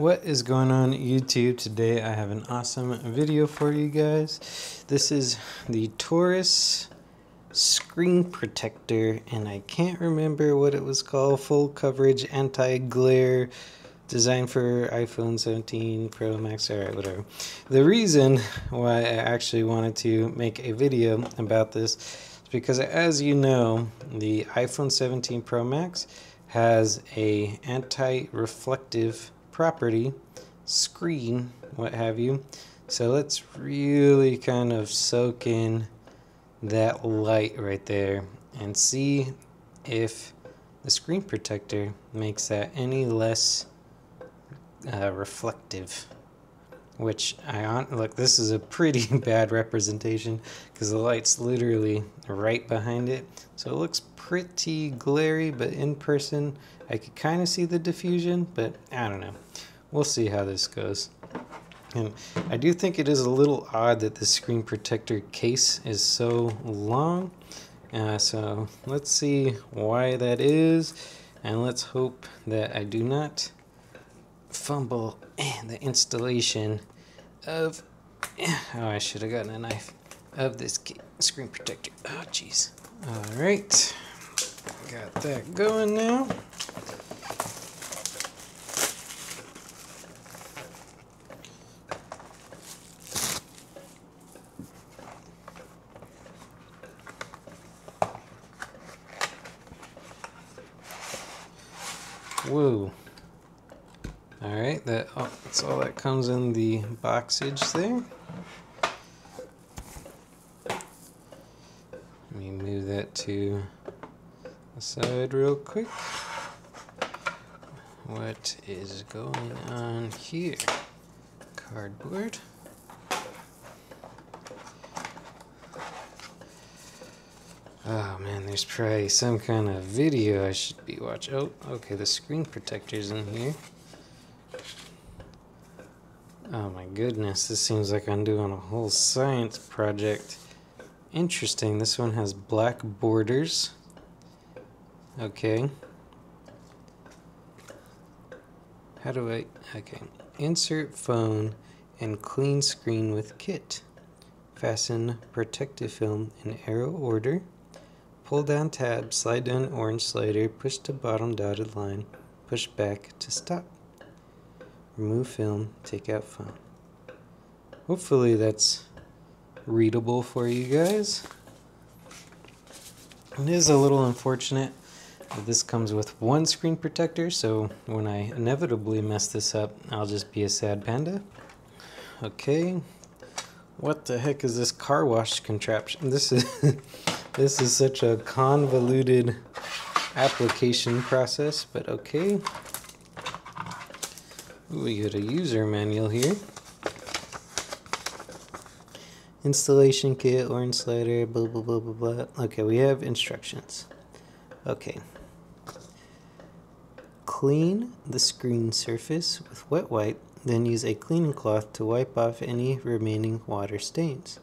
What is going on YouTube? Today I have an awesome video for you guys. This is the TORRAS screen protector, and I can't remember what it was called. Full coverage anti-glare, designed for iPhone 17 Pro Max. Alright, whatever. The reason why I actually wanted to make a video about this is because, as you know, the iPhone 17 Pro Max has a anti-reflective property, screen, what have you. So let's really kind of soak in that light right there and see if the screen protector makes that any less reflective. Which look, this is a pretty bad representation because the light's literally right behind it, so it looks pretty glary, but in person I could kind of see the diffusion, but I don't know. We'll see how this goes. And I do think it is a little odd that the screen protector case is so long, so let's see why that is, and let's hope that I do not fumble the installation of, I should have gotten a knife, of this screen protector. Oh jeez. Alright, got that going now. Whoa. Alright, that's all that comes in the boxage there. Let me move that to the side real quick. What is going on here? Cardboard. Oh man, there's probably some kind of video I should be watching. Oh, okay, the screen protector's in here. Oh my goodness, this seems like I'm doing a whole science project. Interesting, this one has black borders. Okay. How do I, okay. Insert phone and clean screen with kit. Fasten protective film in arrow order. Pull down tab, slide down orange slider, push to bottom dotted line, push back to stop. Remove film, take out phone. Hopefully that's readable for you guys. It is a little unfortunate that this comes with one screen protector, so when I inevitably mess this up, I'll just be a sad panda. Okay, what the heck is this car wash contraption? This is such a convoluted application process, but okay. Ooh, we got a user manual here. Installation kit, orange slider, blah blah blah blah blah. Okay, we have instructions. Okay. Clean the screen surface with wet wipe, then use a cleaning cloth to wipe off any remaining water stains.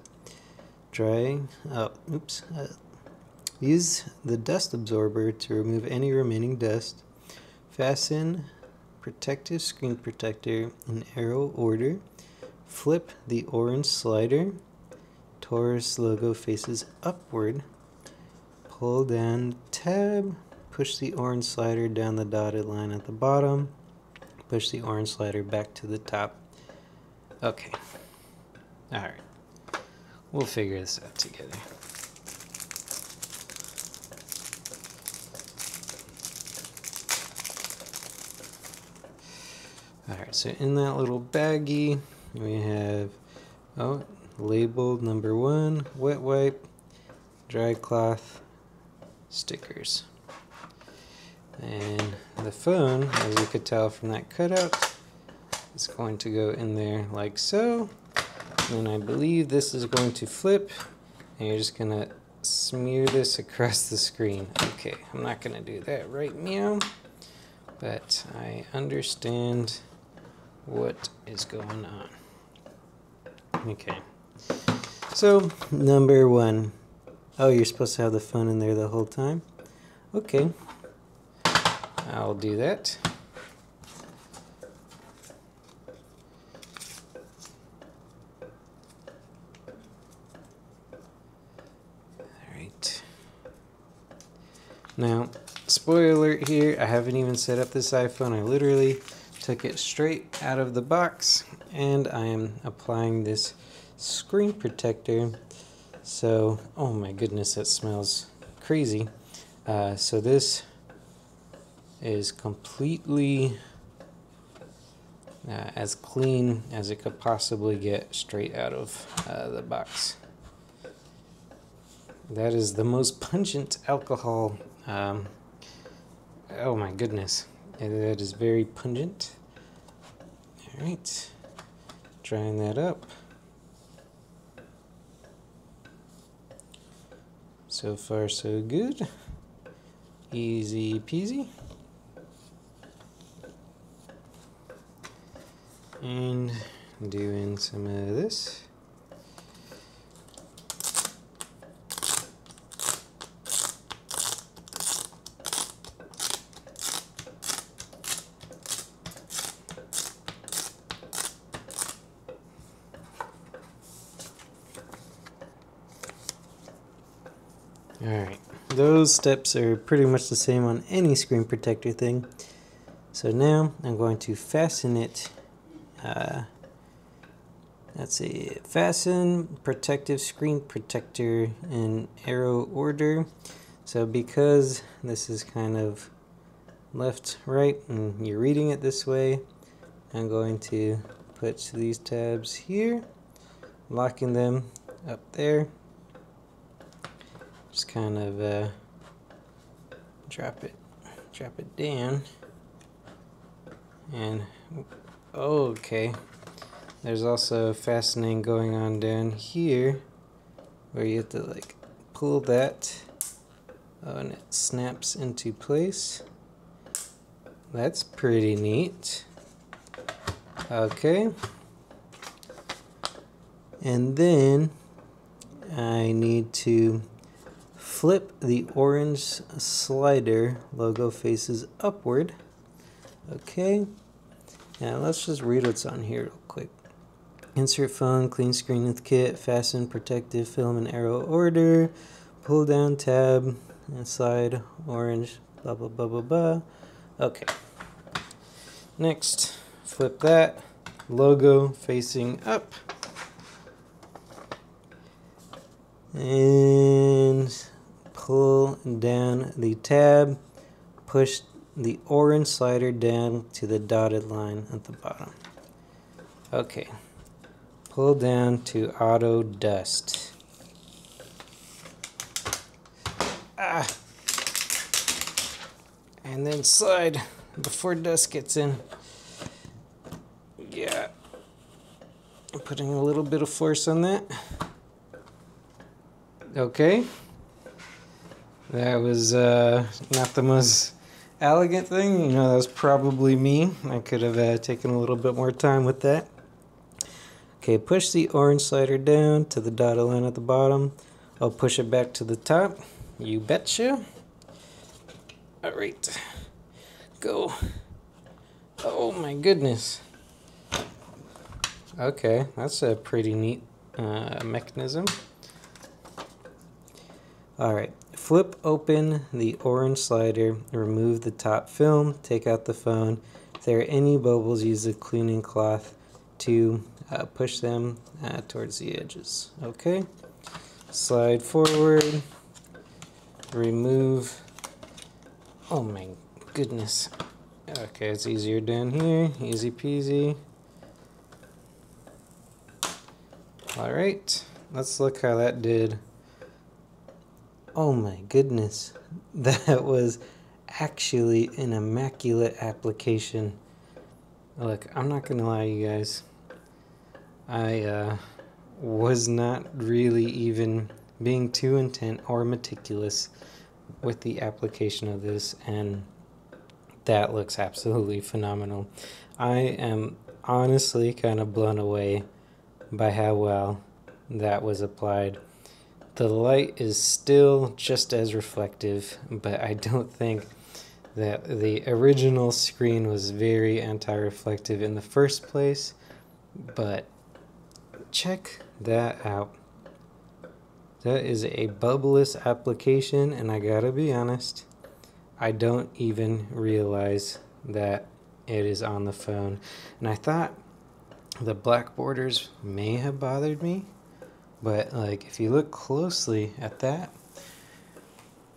Use the dust absorber to remove any remaining dust. Fasten protective screen protector in arrow order. Flip the orange slider. TORRAS logo faces upward. Pull down tab. Push the orange slider down the dotted line at the bottom. Push the orange slider back to the top. Okay. Alright. We'll figure this out together. Alright, so in that little baggie, we have, labeled number 1, wet wipe, dry cloth, stickers. And the phone, as you could tell from that cutout, is going to go in there like so. And I believe this is going to flip, and you're just going to smear this across the screen. Okay, I'm not going to do that right now, but I understand what is going on. Okay, so number 1. Oh, you're supposed to have the phone in there the whole time? Okay, I'll do that. Now, spoiler alert here, I haven't even set up this iPhone. I literally took it straight out of the box, and I am applying this screen protector. So, oh my goodness, that smells crazy. So this is completely as clean as it could possibly get straight out of the box. That is the most pungent alcohol. Oh my goodness, that is very pungent. All right, drying that up. So far so good. Easy peasy. And doing some of this. Alright, those steps are pretty much the same on any screen protector thing. So now I'm going to fasten it. Let's see, fasten protective screen protector in arrow order. So because this is kind of left, right, and you're reading it this way, I'm going to put these tabs here, locking them up there. Just kind of drop it down, and okay. There's also fastening going on down here, where you have to like pull that, and it snaps into place. That's pretty neat. Okay, and then I need to flip the orange slider. Logo faces upward. Okay, now let's just read what's on here real quick. Insert phone, clean screen with kit, fasten protective film in arrow order, pull down tab, and slide orange, blah blah blah blah blah. Okay, next flip that, logo facing up, and pull down the tab, push the orange slider down to the dotted line at the bottom. Okay, pull down to auto dust. And then slide before dust gets in. Yeah, I'm putting a little bit of force on that. Okay, that was not the most elegant thing. You know, that was probably me. I could have taken a little bit more time with that. Okay, push the orange slider down to the dotted line at the bottom. I'll push it back to the top. You betcha. Alright, go. Oh my goodness. Okay, that's a pretty neat mechanism. Alright, flip open the orange slider, remove the top film, take out the phone. If there are any bubbles, use a cleaning cloth to push them towards the edges. Okay, slide forward, remove. Oh my goodness. Okay, it's easier down here, easy peasy. Alright, let's look how that did. Oh my goodness, that was actually an immaculate application. Look, I'm not gonna lie, you guys. I was not really even being too intent or meticulous with the application of this, and that looks absolutely phenomenal. I am honestly kind of blown away by how well that was applied. The light is still just as reflective, but I don't think that the original screen was very anti-reflective in the first place. But check that out. That is a bubbleless application, and I gotta be honest, I don't even realize that it is on the phone. And I thought the black borders may have bothered me, but like if you look closely at that,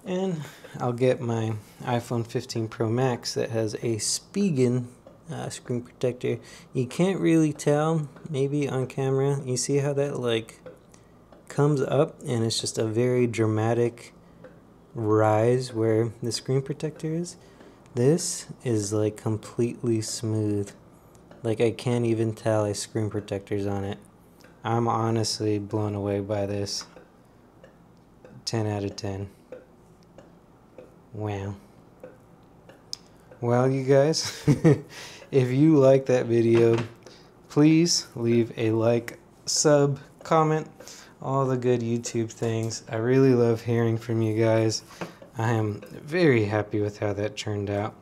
and I'll get my iPhone 15 Pro Max that has a Spigen screen protector. You can't really tell, maybe on camera. You see how that like comes up and it's just a very dramatic rise where the screen protector is. This is like completely smooth. Like I can't even tell a screen protector's on it. I'm honestly blown away by this. 10 out of 10. Wow. Well, you guys, if you like that video, please leave a like, sub, comment, all the good YouTube things. I really love hearing from you guys. I am very happy with how that turned out.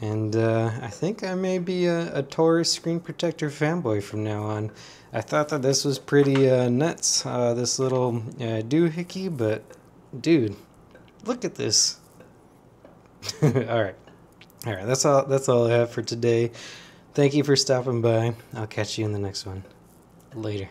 And I think I may be a TORRAS screen protector fanboy from now on. I thought that this was pretty nuts, this little doohickey, but dude, look at this. Alright, that's all I have for today. Thank you for stopping by. I'll catch you in the next one. Later.